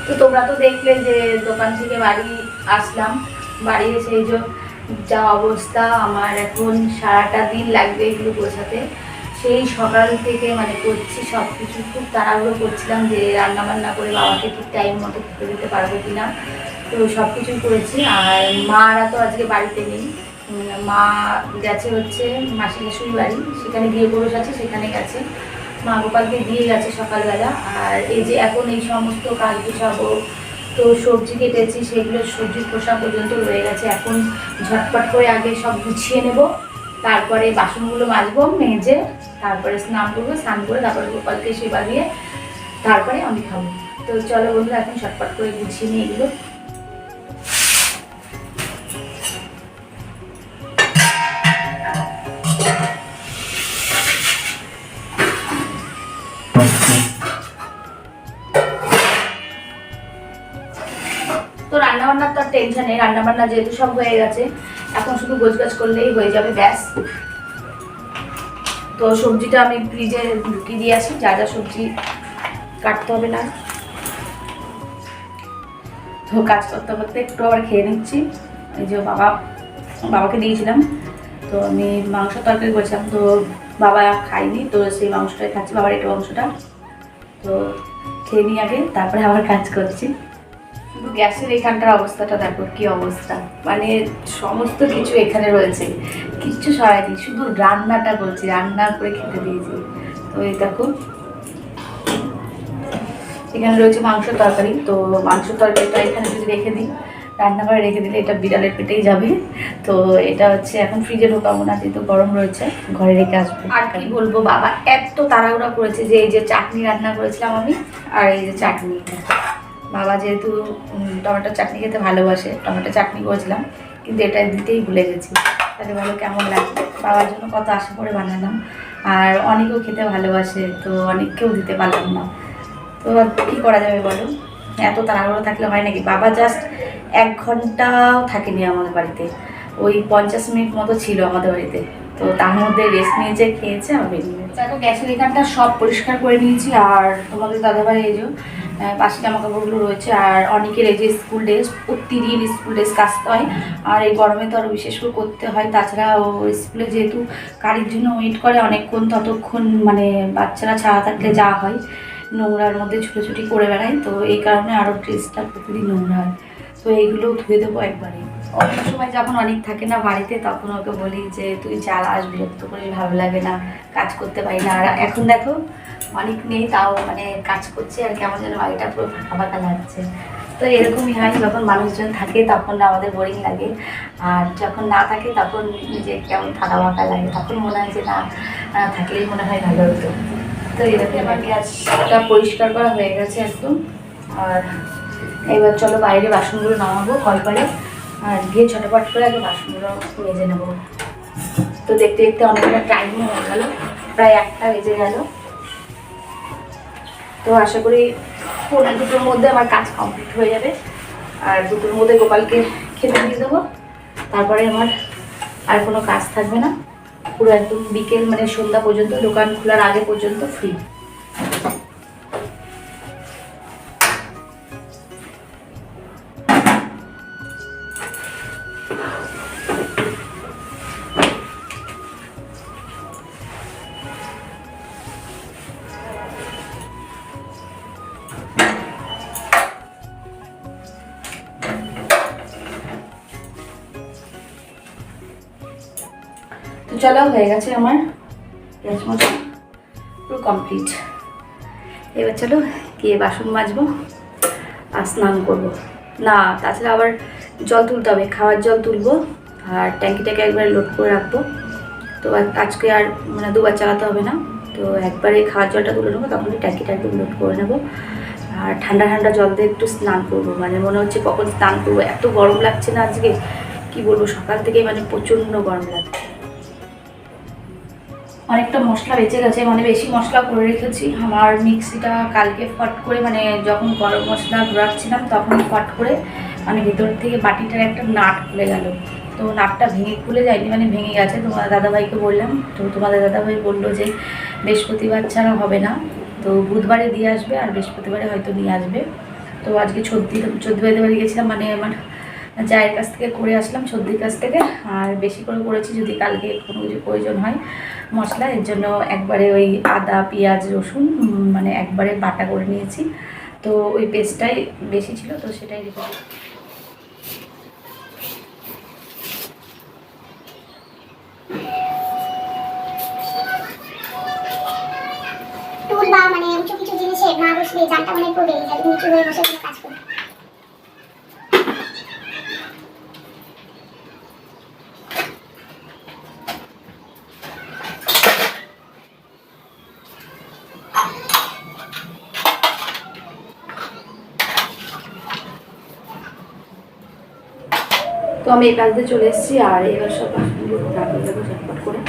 তো তোমরা তো দেখলে যে দোকান থেকে বাড়ি আসলাম, বাড়ি এসে এই যে যা অবস্থা, আমার এখন সারাটা দিন লাগবে এগুলো গোছাতে। সেই সকাল থেকে মানে করছি সব কিছু, খুব তাড়াহুড়ো করছিলাম যে রান্না বান্না করে বাবাকে ঠিক টাইম মতো খেতে দিতে পারবো কিনা। তো সব কিছুই করেছি। আর মারা তো আজকে বাড়িতে নেই, মা গেছে হচ্ছে মাসি শাশুড়ি বাড়ি, সেখানে গিয়ে পুরুষ আছে, সেখানে গেছে। মা গোপালকে দিয়ে গেছে সকালবেলা। আর এই যে এখন এই সমস্ত কাজ গুছাবো, তো সবজি কেটেছি, সেগুলো সবজি খোসা পর্যন্ত রয়ে গেছে। এখন ঝটপট করে আগে সব গুছিয়ে নেব, তারপরে বাসনগুলো মাজবো, মেজে তারপরে স্নান করবো, স্নান করে তারপরে গোপালকে সেবা দিয়ে তারপরে আমি খাবো। তো চলো বন্ধুরা, এখন ঝটপট করে গুছিয়ে নিই এগুলো। তো রান্নাবান্নার তো আর টেনশন নেই, রান্নাবান্না যেহেতু সব হয়ে গেছে, এখন শুধু গোছগাছ করলেই হয়ে যাবে, ব্যাস। তো সবজিটা আমি ফ্রিজে ঢুকিয়ে দিয়ে আসি, যা যা সবজি কাটতে হবে না। তো কাজ করতে করতে একটু আবার খেয়ে নিচ্ছি। এই যে বাবাকে দিয়েছিলাম, তো আমি মাংস তরকারি করেছিলাম, তো বাবা খাইনি, তো সেই মাংসটাই খাচ্ছি, বাবার একটু মাংসটা। তো খেয়ে নিই আগে, তারপরে আবার কাজ করছি। শুধু গ্যাসের এখানটার অবস্থাটা দেখো কি অবস্থা, মানে সমস্ত কিছু এখানে রয়েছে, কিচ্ছু সরাইনি, শুধু রান্নাটা করছি, রান্না করে খেতে দিয়েছি। তো এই দেখো এখানে রয়েছে মাংসের তরকারি। তো মাংসের তরকারিটা এখানে যদি রেখে দিই, রান্না করে রেখে দিলে এটা বিড়ালের পেটেই যাবে। তো এটা হচ্ছে এখন ফ্রিজে ঢোকাবো না, যেহেতু গরম রয়েছে, ঘরে রেখে আসবো। আর কি বলবো, বাবা এত তাড়াহুড়া করেছে যে এই যে চাটনি রান্না করেছিলাম আমি, আর এই যে চাটনি, বাবা যেহেতু টমেটো চাটনি খেতে ভালোবাসে, টমেটো চাটনি করেছিলাম, কিন্তু এটা দিতেই ভুলে গেছি। তাহলে বলো কেমন লাগবে, বাবার জন্য কত আশা করে বানালাম, আর অনেকেও খেতে ভালোবাসে, তো অনেককেও দিতে পারলাম না। তো কী করা যাবে বলো, এত তাড়াহুড়ো থাকলে হয় নাকি। বাবা জাস্ট 1 ঘন্টাও থাকেনি আমাদের বাড়িতে, ওই 50 মিনিট মতো ছিল আমাদের বাড়িতে। তো তার মধ্যে রেস্ট নিয়েছে, খেয়েছে, আর বেরিয়ে গেছে। দেখো গ্যাসের এখানটা সব পরিষ্কার করে নিয়েছি। আর তোমাদের দাদাভাই এই যে বাসি জামা কাপড়গুলো রয়েছে, আর অনেকের এই যে স্কুল ড্রেস, প্রতিদিন স্কুল ড্রেস কাচতে হয়, আর এই গরমে তো আরও বিশেষ করে করতে হয়। তাছাড়া ও স্কুলে যেহেতু গাড়ির জন্য ওয়েট করে অনেকক্ষণ, ততক্ষণ মানে বাচ্চারা ছাড়া থাকলে যা হয়, নোংরার মধ্যে ছুটোছুটি করে বেড়ায়, তো এই কারণে আরও ড্রেসটা প্রতিদিন নোংরা হয়। তো এইগুলো ধুয়ে দেবো একবারে। অনেক সময় যখন অনেক থাকে না বাড়িতে, তখন ওকে বলি যে তুই চালাস, বিরক্ত করে, ভালো লাগে না, কাজ করতে পারি না। আর এখন দেখো অনেক নেই, তাও মানে কাজ করছে, আর কেমন যেন বাড়িটা পুরো ফাঁকা ফাঁকা লাগছে। তো এরকমই হয়, যখন মানুষজন থাকে তখন আমাদের বোরিং লাগে, আর যখন না থাকে তখন নিজে কেমন ফাঁকা ফাঁকা লাগে, তখন মনে হয় যে না থাকলেই মনে হয় ভালো হতো। তো এরকম আমার গ্যাসটা পরিষ্কার করা হয়ে গেছে একদম। আর এবার চলো বাইরে বাসনগুলো নামাবো কলপারে, আর গিয়ে ঝটপট করে আগে বাসনগুলো মেজে নেবো। তো দেখতে দেখতে অনেকটা টাইমও হয়ে গেল, প্রায় 1টা বেজে গেল। তো আশা করি 1:45-2টোর মধ্যে আমার কাজ কমপ্লিট হয়ে যাবে, আর 2টোর মধ্যে গোপালকে খেতে দিয়ে দেবো। তারপরে আমার আর কোনো কাজ থাকবে না, পুরো একদম বিকেল মানে সন্ধ্যা পর্যন্ত, দোকান খোলার আগে পর্যন্ত ফ্রি। তো চলো হয়ে গেছে আমার গ্যাস মোছা পুরো কমপ্লিট। এবার চলো গিয়ে বাসন মাজবো আর স্নান করবো। না তাছাড়া আবার জল তুলতে হবে, খাওয়ার জল তুলবো, আর ট্যাঙ্কিটাকে একবার লোড করে রাখবো। তো আজকে আর মানে 2বার চালাতে হবে না, তো একবারে খাওয়ার জলটা তুলে নেবো, তখনই ট্যাঙ্কিটা একদম লোড করে নেবো। আর ঠান্ডা ঠান্ডা জল দিয়ে একটু স্নান করবো, মানে মনে হচ্ছে কখন স্নান করবো, এত গরম লাগছে না আজকে, কি বলবো, সকাল থেকে মানে প্রচণ্ড গরম লাগছে। অনেকটা মশলা বেঁচে গেছে, মানে বেশি মশলা করে রেখেছি। আমার মিক্সিটা কালকে ফট করে, মানে যখন গরম মশলা ঘোরাচ্ছিলাম তখন ফট করে মানে ভেতর থেকে বাটিটার একটা নাট খুলে গেল। তো নাটটা খুলে যায়নি, মানে ভেঙে গেছে। তোমাদের দাদাভাইকে বললাম, তো তোমাদের দাদাভাই বললো যে বৃহস্পতিবার ছাড়া হবে না, তো বুধবারে দিয়ে আসবে, আর বৃহস্পতিবারে হয়তো নিয়ে আসবে। তো আজকে সর্দি ভাইদের বাড়ি গেছিলাম, মানে আমার চায়ের কাছ থেকে করে আসলাম, সর্দির কাছ থেকে। আর বেশি করে করেছি যদি কালকে কোনো কিছু প্রয়োজন হয় মশলা, এর জন্য একবারে ওই আদা পেঁয়াজ রসুন মানে একবারে বাটা করে নিয়েছি। তো ওই পেস্টটাই বেশি ছিল, তো সেটাই রেখে দিই। মানে উঁচু কিছু জিনিসে না বসলে জানটা অনেক পড়ে যায়, নিচু হয়ে বসে কোনো কাজ করবে। তো আমি এই কাজে চলে এসেছি, আর এবার সব বাসনগুলো রাখতে যাবো ঝটপট করে।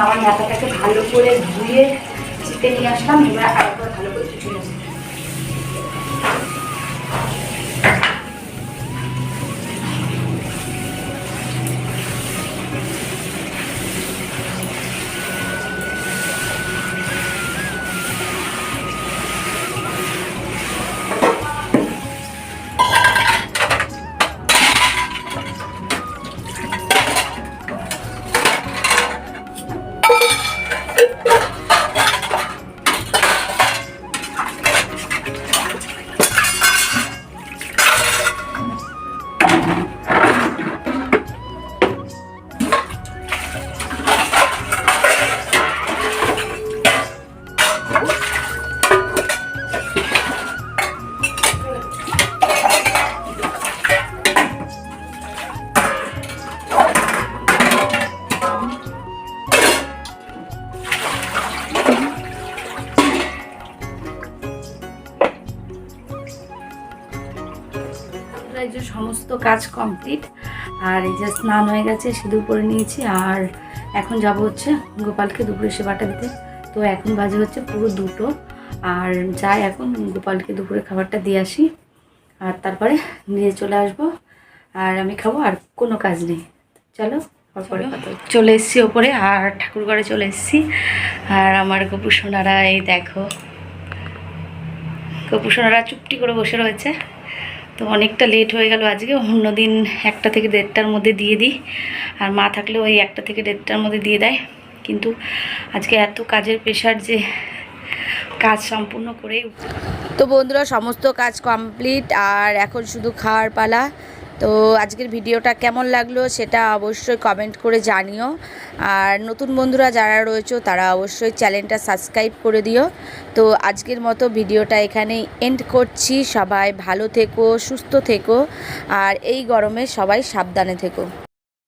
আমার ঢাকাটাকে ভালো করে ধুয়ে চিপে নিয়ে আসলাম, এবার আরেকবার ভালো করে চুচে নেব। এই যে সমস্ত কাজ কমপ্লিট, আর এই যে স্নান হয়ে গেছে, সিঁদুর পরে নিয়েছি, আর এখন যাব হচ্ছে গোপালকে দুপুরে সেবাটা দিতে। তো এখন বাজে হচ্ছে পুরো 2টো, আর যাই এখন গোপালকে দুপুরে খাবারটা দিয়ে আসি, আর তারপরে নিয়ে চলে আসবো, আর আমি খাবো, আর কোনো কাজ নেই। চলো পরে কথা। চলে এসেছি ওপরে, আর ঠাকুর ঘরে চলে এসেছি, আর আমার গপু সোনারা এই দেখো, গপু সোনারা চুপটি করে বসে রয়েছে। তো অনেকটা লেট হয়ে গেল আজকে, অন্যদিন 1টা থেকে 1:30টার মধ্যে দিয়ে দিই, আর মা থাকলে ওই 1টা থেকে 1:30টার মধ্যে দিয়ে দেয়, কিন্তু আজকে এত কাজের প্রেশার যে কাজ সম্পূর্ণ করেই। তো বন্ধুরা সমস্ত কাজ কমপ্লিট, আর এখন শুধু খাওয়ার পালা। তো আজকের ভিডিওটা কেমন লাগলো সেটা অবশ্যই কমেন্ট করে জানিও, আর নতুন বন্ধুরা যারা রয়েছে তারা অবশ্যই চ্যানেলটা সাবস্ক্রাইব করে দিও। তো আজকের মতো ভিডিওটা এখানেই এন্ড করছি। সবাই ভালো থেকো, সুস্থ থেকো, আর এই গরমে সবাই সাবধানে থেকো।